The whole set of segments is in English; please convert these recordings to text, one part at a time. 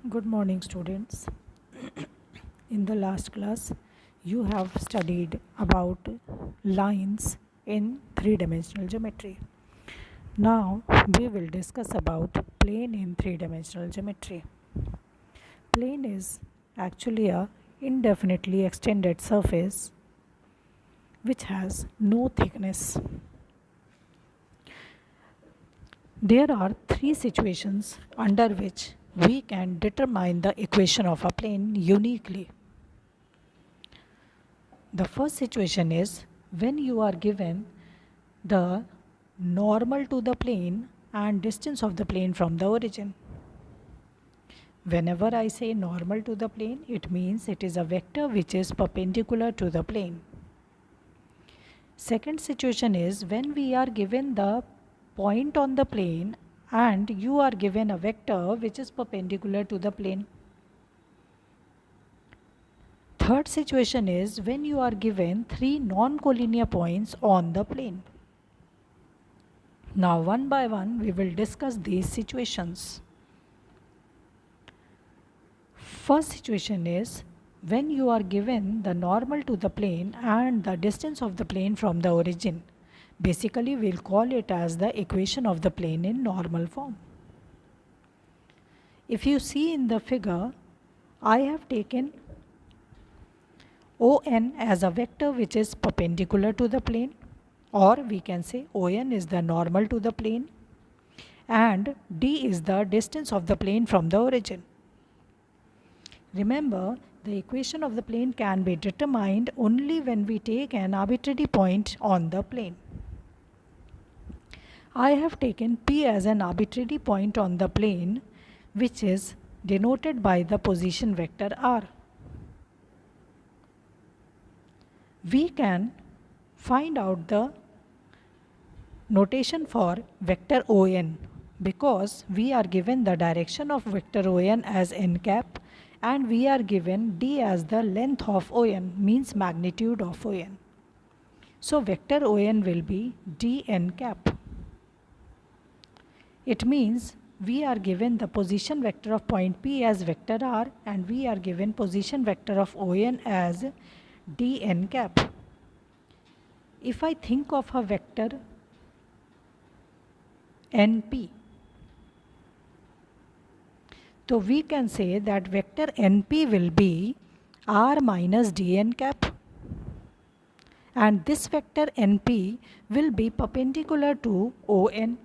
Good morning, students. In the last class, you have studied about lines in three-dimensional geometry. Now, we will discuss about plane in three-dimensional geometry. Plane is actually a indefinitely extended surface which has no thickness. There are three situations under which we can determine the equation of a plane uniquely. The first situation is when you are given the normal to the plane and distance of the plane from the origin. Whenever I say normal to the plane, it means it is a vector which is perpendicular to the plane. Second situation is when we are given the point on the plane and you are given a vector which is perpendicular to the plane. Third situation is when you are given three non-collinear points on the plane. Now, one by one, we will discuss these situations. First situation is when you are given the normal to the plane and the distance of the plane from the origin. Basically, we'll call it as the equation of the plane in normal form. If you see in the figure, I have taken ON as a vector which is perpendicular to the plane, or we can say ON is the normal to the plane and D is the distance of the plane from the origin. Remember, the equation of the plane can be determined only when we take an arbitrary point on the plane. I have taken P as an arbitrary point on the plane which is denoted by the position vector R. We can find out the notation for vector ON because we are given the direction of vector ON as n cap and we are given D as the length of ON, means magnitude of ON. So vector ON will be dn cap. It means we are given the position vector of point P as vector R and we are given position vector of ON as dn cap. If I think of a vector np, so we can say that vector np will be r minus dn cap and this vector np will be perpendicular to on.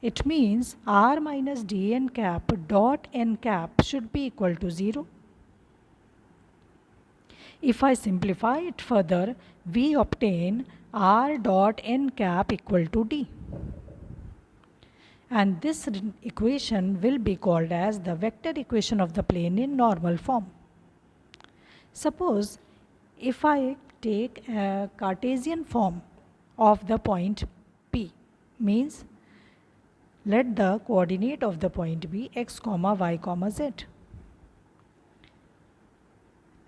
It means r minus dn cap dot n cap should be equal to 0. If I simplify it further, we obtain r dot n cap equal to d. And this equation will be called as the vector equation of the plane in normal form. Suppose if I take a Cartesian form of the point P, means let the coordinate of the point be x comma y comma z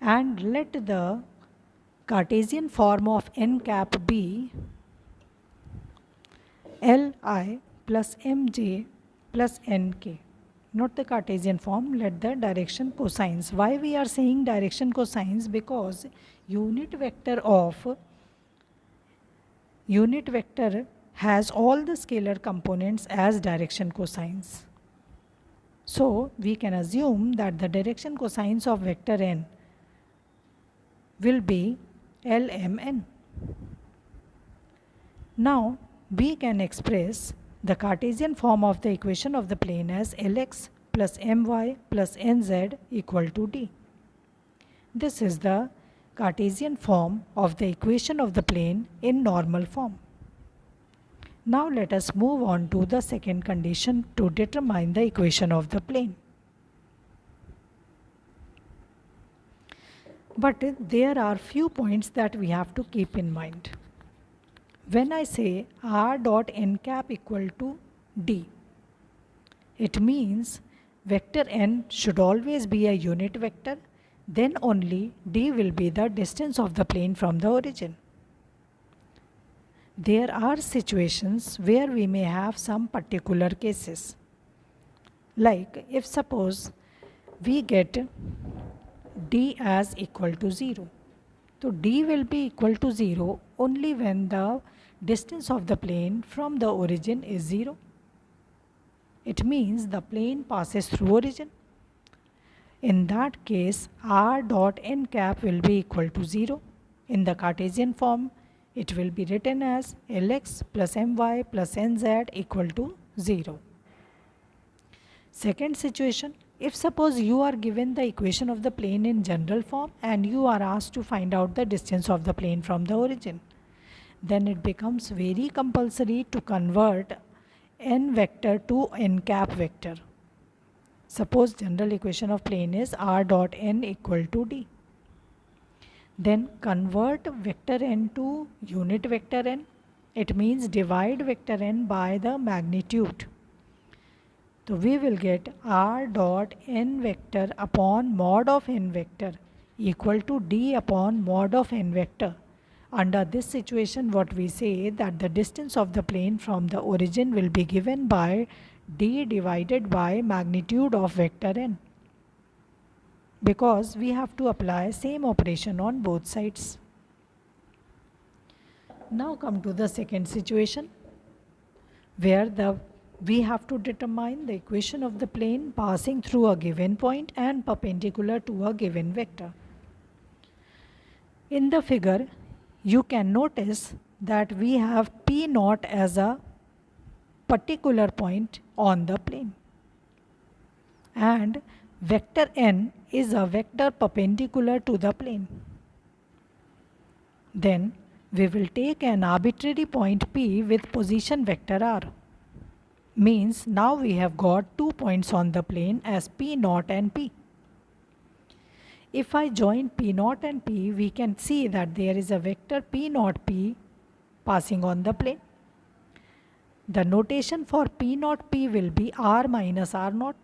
and let the Cartesian form of n cap be Li plus mj plus nk. Not the Cartesian form, let the direction cosines. Why we are saying direction cosines? Because unit vector has all the scalar components as direction cosines. So we can assume that the direction cosines of vector n will be Lmn. Now we can express the Cartesian form of the equation of the plane as Lx plus my plus nz equal to d. This is the Cartesian form of the equation of the plane in normal form. Now let us move on to the second condition to determine the equation of the plane. But there are few points that we have to keep in mind. When I say r dot n cap equal to d, it means vector n should always be a unit vector, then only d will be the distance of the plane from the origin. There are situations where we may have some particular cases. Like if suppose we get d as equal to 0. So d will be equal to 0 only when the distance of the plane from the origin is 0. It means the plane passes through origin. In that case, r dot n cap will be equal to 0. In the Cartesian form, it will be written as Lx plus my plus nz equal to 0. Second situation, if suppose you are given the equation of the plane in general form and you are asked to find out the distance of the plane from the origin, then it becomes very compulsory to convert n vector to n cap vector. Suppose general equation of plane is r dot n equal to d. Then convert vector n to unit vector n. It means divide vector n by the magnitude. So we will get r dot n vector upon mod of n vector equal to d upon mod of n vector. Under this situation, what we say that the distance of the plane from the origin will be given by d divided by magnitude of vector n, because we have to apply same operation on both sides. Now come to the second situation where we have to determine the equation of the plane passing through a given point and perpendicular to a given vector. In the figure, you can notice that we have P naught as a particular point on the plane, and vector n is a vector perpendicular to the plane. Then we will take an arbitrary point P with position vector r. Means now we have got 2 points on the plane as P naught and P. If I join P naught and P, we can see that there is a vector P naught P passing on the plane. The notation for P naught P will be r minus r naught.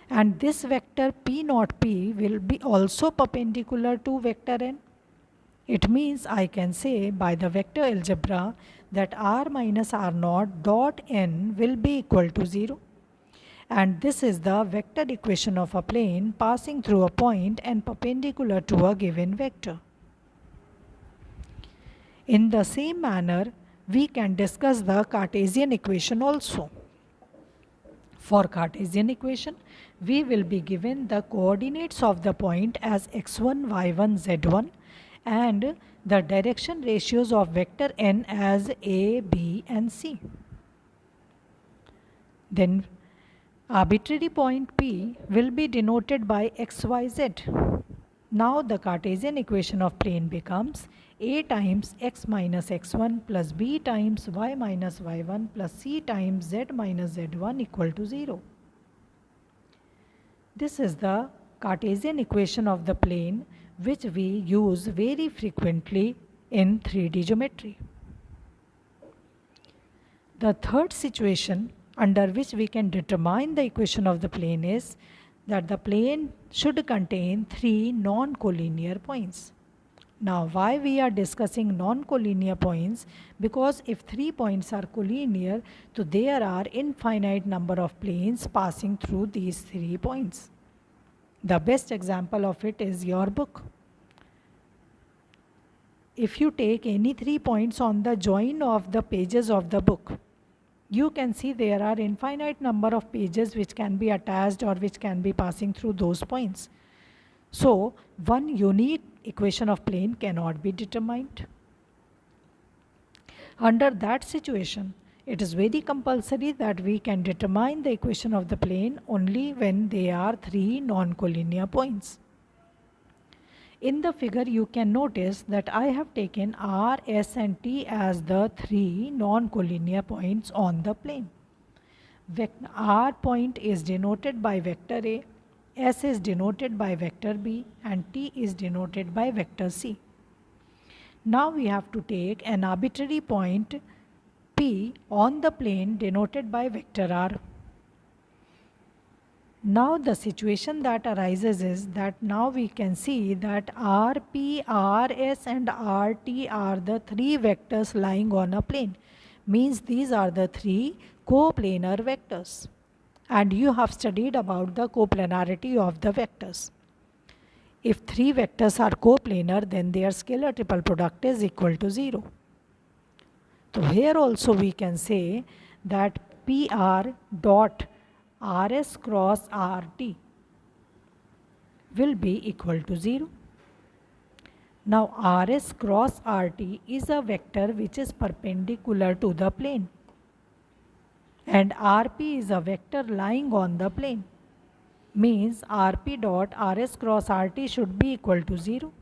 And this vector P naught P will be also perpendicular to vector n. It means I can say by the vector algebra that r minus r naught dot n will be equal to 0. And this is the vector equation of a plane passing through a point and perpendicular to a given vector. In the same manner, we can discuss the Cartesian equation also. For Cartesian equation, we will be given the coordinates of the point as x1, y1, z1 and the direction ratios of vector n as a, b and c. Then arbitrary point P will be denoted by xyz. Now the Cartesian equation of plane becomes a times x minus x1 plus b times y minus y1 plus c times z minus z1 equal to 0. This is the Cartesian equation of the plane which we use very frequently in 3D geometry. The third situation under which we can determine the equation of the plane is that the plane should contain 3 non-collinear points. Now why we are discussing non-collinear points? Because if 3 points are collinear, so there are infinite number of planes passing through these 3 points. The best example of it is your book. If you take any 3 points on the join of the pages of the book, you can see there are infinite number of pages which can be attached or which can be passing through those points. So one unique equation of plane cannot be determined. Under that situation, it is very compulsory that we can determine the equation of the plane only when there are 3 non-collinear points. In the figure, you can notice that I have taken R, S and T as the 3 non-collinear points on the plane. R point is denoted by vector A, S is denoted by vector B and T is denoted by vector C. Now we have to take an arbitrary point P on the plane denoted by vector R. Now the situation that arises is that now we can see that RP, RS and RT are the 3 vectors lying on a plane, means these are the three coplanar vectors. And you have studied about the coplanarity of the vectors. If three vectors are coplanar, then their scalar triple product is equal to 0. So here also we can say that PR dot RS cross RT will be equal to 0. Now RS cross RT is a vector which is perpendicular to the plane, and RP is a vector lying on the plane, means RP dot RS cross RT should be equal to 0.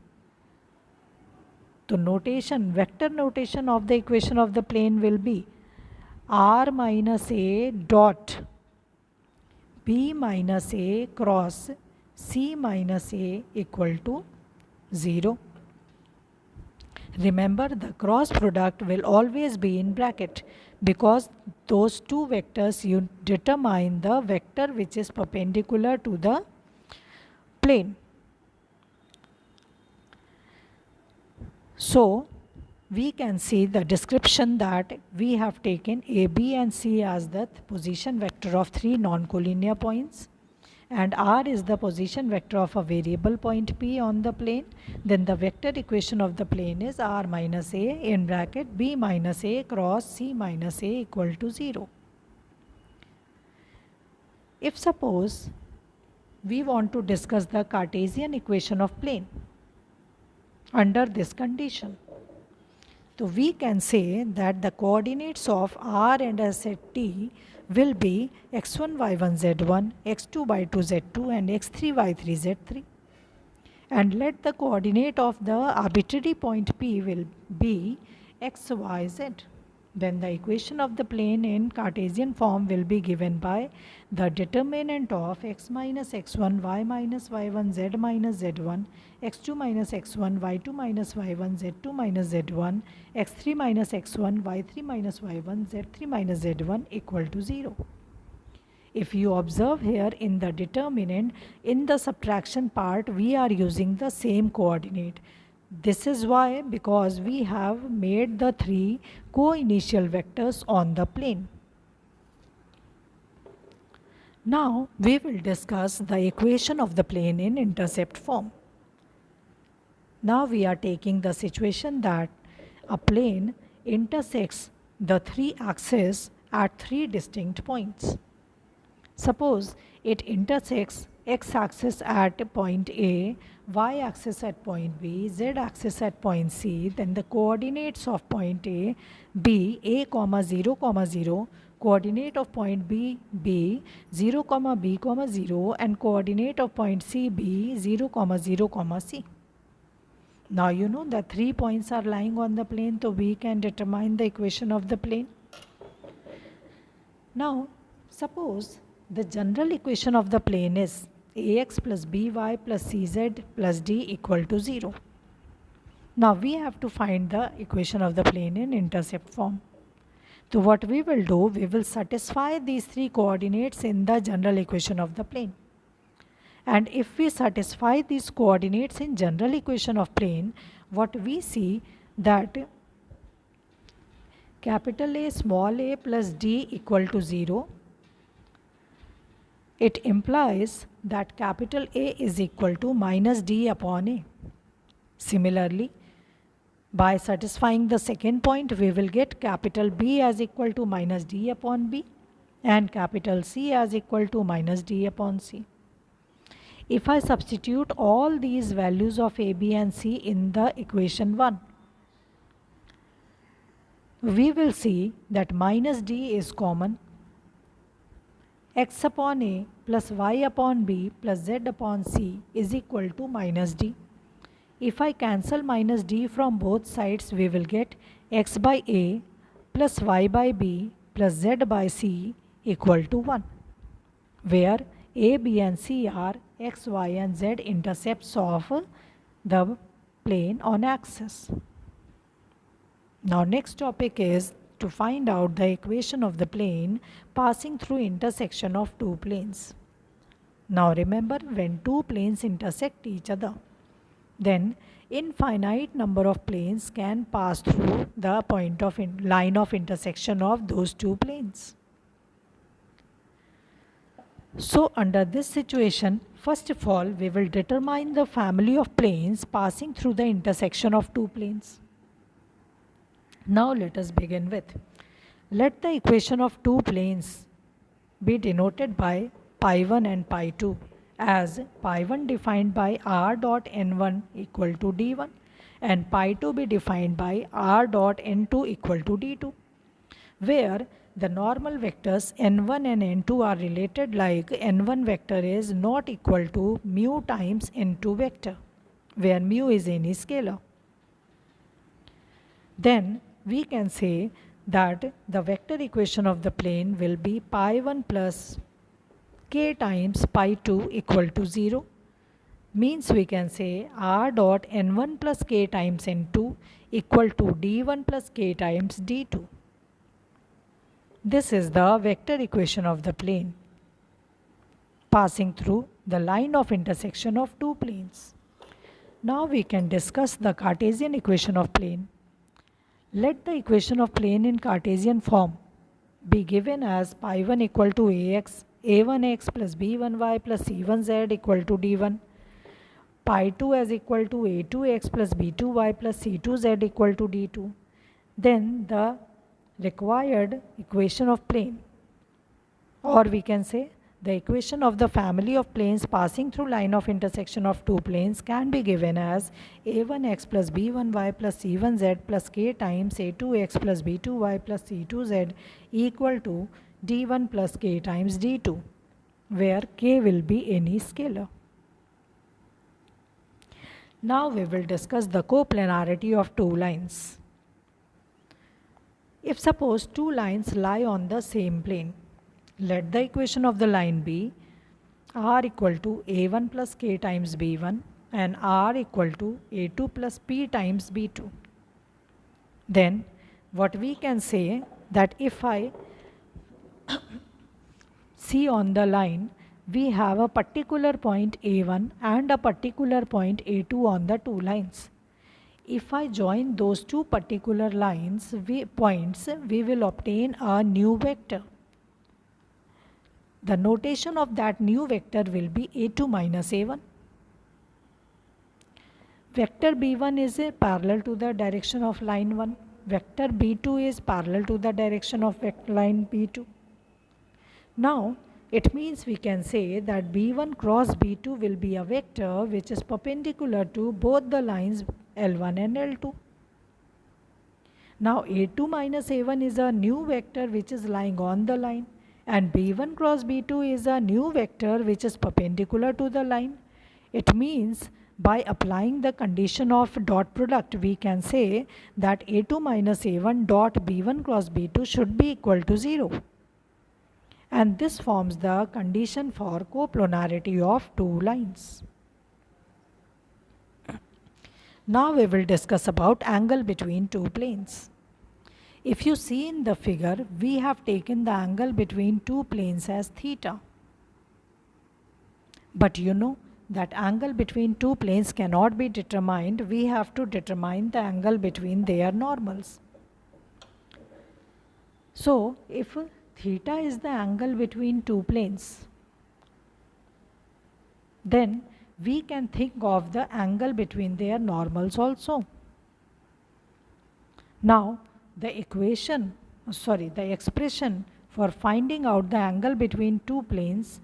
So notation, vector notation of the equation of the plane will be R minus A dot B minus A cross C minus A equal to 0. Remember, the cross product will always be in bracket because those two vectors you determine the vector which is perpendicular to the plane. So we can see the description that we have taken A, B and C as the position vector of three non-collinear points, and R is the position vector of a variable point P on the plane. Then the vector equation of the plane is R minus A in bracket B minus A cross C minus A equal to 0. If suppose we want to discuss the Cartesian equation of plane under this condition, so we can say that the coordinates of R and S at T will be x1 y1 z1, x2 y2 z2 and x3 y3 z3. And let the coordinate of the arbitrary point P will be x, y, z. Then the equation of the plane in Cartesian form will be given by the determinant of x minus x1, y minus y1, z minus z1, x2 minus x1, y2 minus y1, z2 minus z1, x3 minus x1, y3 minus y1, z3 minus z1 equal to 0. If you observe here in the determinant, in the subtraction part, we are using the same coordinate. This is why, because we have made the three co-initial vectors on the plane. Now we will discuss the equation of the plane in intercept form. Now we are taking the situation that a plane intersects the three axes at three distinct points. Suppose it intersects x-axis at point A, y-axis at point B, z-axis at point C, then the coordinates of point A, B, A, 0, 0, coordinate of point B, B, 0, B, 0, and coordinate of point C, B, 0, 0, C. Now you know that 3 points are lying on the plane, so we can determine the equation of the plane. Now suppose the general equation of the plane is ax plus by plus cz plus d equal to 0. Now we have to find the equation of the plane in intercept form. So what we will do, we will satisfy these three coordinates in the general equation of the plane. And if we satisfy these coordinates in general equation of plane, what we see that capital A small a plus d equal to 0. It implies that capital A is equal to minus d upon a. Similarly, by satisfying the second point, we will get capital B as equal to minus d upon b and capital C as equal to minus d upon c. If I substitute all these values of A, B and C in the equation 1, we will see that minus d is common. X upon A plus Y upon B plus Z upon C is equal to minus d. If I cancel minus d from both sides, we will get x by A plus y by B plus z by C equal to 1, where A, B and C are x, y and z intercepts of the plane on axis. Now next topic is to find out the equation of the plane passing through intersection of two planes. Now remember, when two planes intersect each other, then infinite number of planes can pass through the line of intersection of those two planes. So under this situation, first of all, we will determine the family of planes passing through the intersection of two planes. Now let us begin with, let the equation of two planes be denoted by pi 1 and pi 2 as pi 1 defined by r dot n1 equal to d1 and pi 2 be defined by r dot n2 equal to d2, where the normal vectors n1 and n2 are related like n1 vector is not equal to mu times n2 vector, where mu is any scalar. Then we can say that the vector equation of the plane will be pi 1 plus k times pi 2 equal to 0. Means we can say r dot n1 plus k times n2 equal to d1 plus k times d2. This is the vector equation of the plane passing through the line of intersection of two planes. Now we can discuss the Cartesian equation of plane. Let the equation of plane in Cartesian form be given as pi 1 equal to ax, a1x plus b1y plus c1z equal to d1, pi 2 as equal to a2x plus b2y plus c2z equal to d2. Then the required equation of plane, or we can say the equation of the family of planes passing through line of intersection of two planes, can be given as a1x plus b1y plus c1z plus k times a2x plus b2y plus c2z equal to d1 plus k times d2, where k will be any scalar. Now we will discuss the coplanarity of two lines. If suppose two lines lie on the same plane, let the equation of the line be r equal to a1 plus k times b1 and r equal to a2 plus p times b2. Then what we can say that if I see on the line, we have a particular point a1 and a particular point a2 on the two lines. If I join those two particular points, we will obtain a new vector. The notation of that new vector will be a2 minus a1. Vector b1 is parallel to the direction of line 1. Vector b2 is parallel to the direction of line b2. Now it means we can say that b1 cross b2 will be a vector which is perpendicular to both the lines L1 and L2. Now a2 minus a1 is a new vector which is lying on the line, and b1 cross b2 is a new vector which is perpendicular to the line. It means by applying the condition of dot product, we can say that a2 minus a1 dot b1 cross b2 should be equal to 0. And this forms the condition for coplanarity of two lines. Now we will discuss about angle between two planes. If you see in the figure, we have taken the angle between two planes as theta. But you know that angle between two planes cannot be determined. We have to determine the angle between their normals. So if theta is the angle between two planes, then we can think of the angle between their normals also. Now the expression for finding out the angle between two planes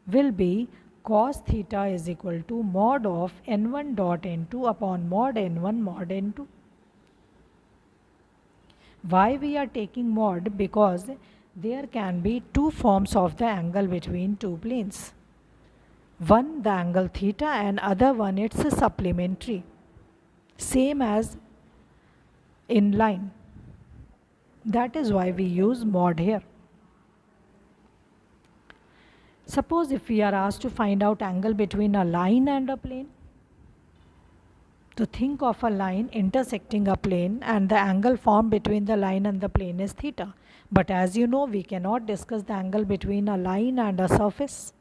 will be cos theta is equal to mod of n1 dot n2 upon mod n1 mod n2. Why we are taking mod? Because there can be two forms of the angle between two planes. One the angle theta and other one it's a supplementary, same as in line. That is why we use mod here. Suppose if we are asked to find out angle between a line and a plane, to think of a line intersecting a plane and the angle formed between the line and the plane is theta. But as you know, we cannot discuss the angle between a line and a surface.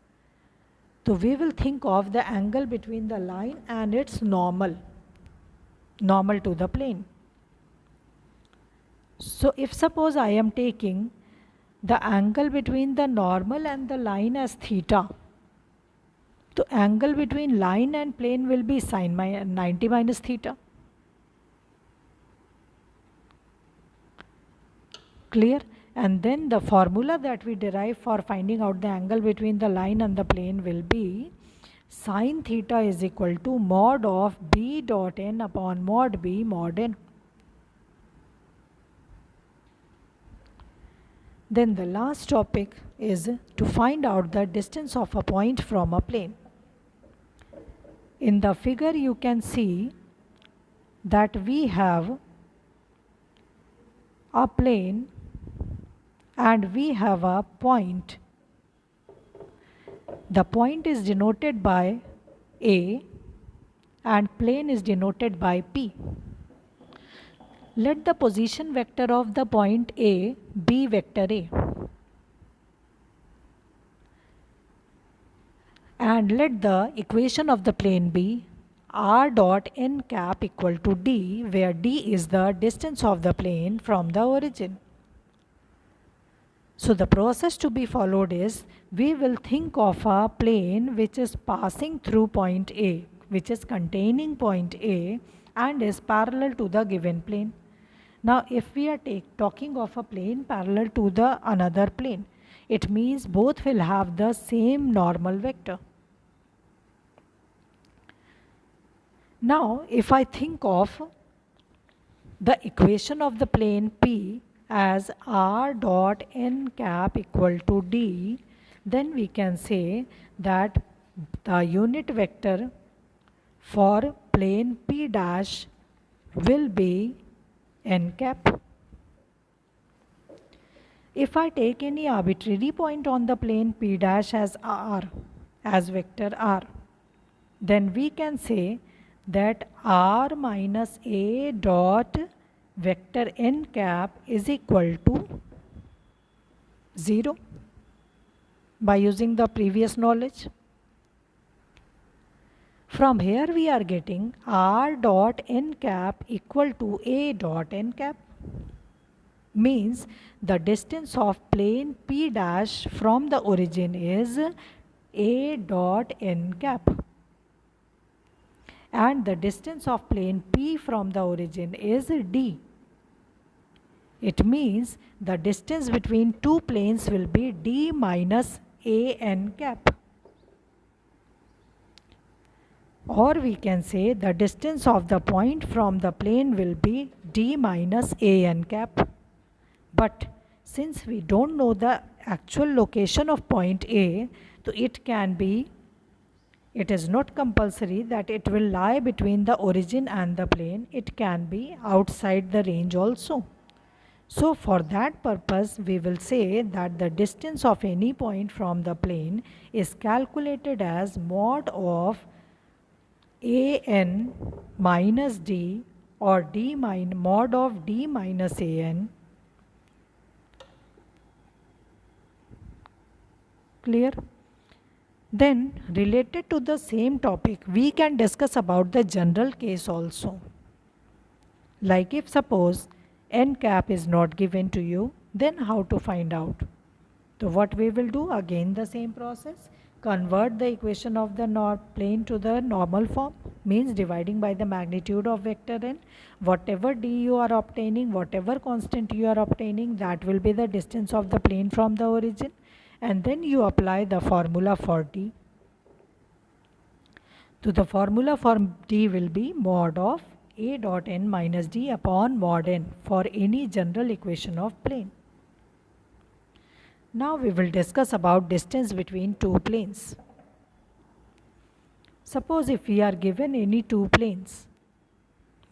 So we will think of the angle between the line and its normal. normal to the plane. So if suppose I am taking the angle between the normal and the line as theta, the angle between line and plane will be sine 90 minus theta. Clear? And then the formula that we derive for finding out the angle between the line and the plane will be sine theta is equal to mod of b dot n upon mod b mod n. Then the last topic is to find out the distance of a point from a plane. In the figure you can see that we have a plane and we have a point. The point is denoted by A and plane is denoted by P. Let the position vector of the point A be vector A. And let the equation of the plane be r dot n cap equal to d, where d is the distance of the plane from the origin. So the process to be followed is, we will think of a plane which is passing through point A, which is containing point A and is parallel to the given plane. Now if we are talking of a plane parallel to the another plane, it means both will have the same normal vector. Now if I think of the equation of the plane P as r dot n cap equal to d, then we can say that the unit vector for plane P dash will be n cap. If I take any arbitrary point on the plane P dash as r, as vector r, then we can say that r minus a dot vector n cap is equal to 0 by using the previous knowledge. From here we are getting r dot n cap equal to a dot n cap, means the distance of plane P dash from the origin is a dot n cap and the distance of plane P from the origin is d. It means the distance between two planes will be d minus a n cap. Or we can say the distance of the point from the plane will be d minus a n cap. But since we don't know the actual location of point A, so it is not compulsory that it will lie between the origin and the plane. It can be outside the range also. So for that purpose, we will say that the distance of any point from the plane is calculated as mod of an minus d or mod of d minus an. Clear? Then related to the same topic, we can discuss about the general case also. Like if suppose n cap is not given to you, then how to find out? So what we will do, again the same process, convert the equation of the plane to the normal form, means dividing by the magnitude of vector n. Whatever d you are obtaining, whatever constant you are obtaining, that will be the distance of the plane from the origin. And then you apply the formula for d. So the formula for d will be mod of a dot n minus d upon mod n for any general equation of plane. Now we will discuss about distance between two planes. Suppose if we are given any two planes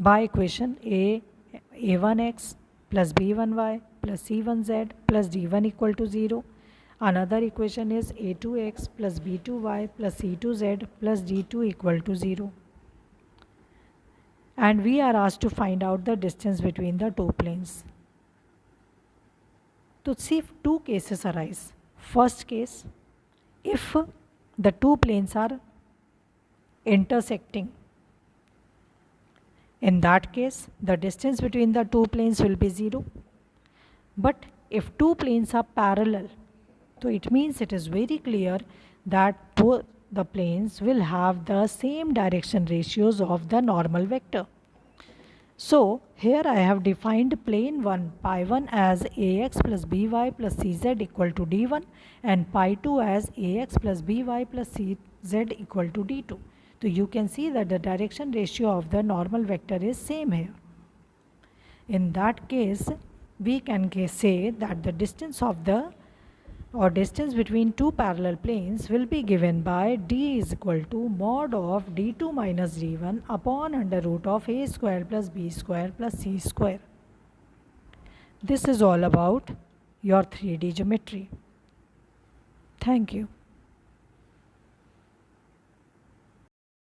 by equation a1x plus b1y plus c1z plus d1 equal to 0. Another equation is a2x plus b2y plus c2z plus d2 equal to 0. And we are asked to find out the distance between the two planes. To see if two cases arise. First case, if the two planes are intersecting In that case, the distance between the two planes will be 0. But if two planes are parallel, so it means it is very clear that both the planes will have the same direction ratios of the normal vector. So here I have defined plane 1 pi 1 as ax plus by plus cz equal to d1 and pi 2 as ax plus by plus cz equal to d2. So you can see that the direction ratio of the normal vector is same here. In that case, we can say that the distance of the distance between two parallel planes will be given by d is equal to mod of d2 minus d1 upon under root of a square plus b square plus c square. This is all about your 3D geometry. Thank you.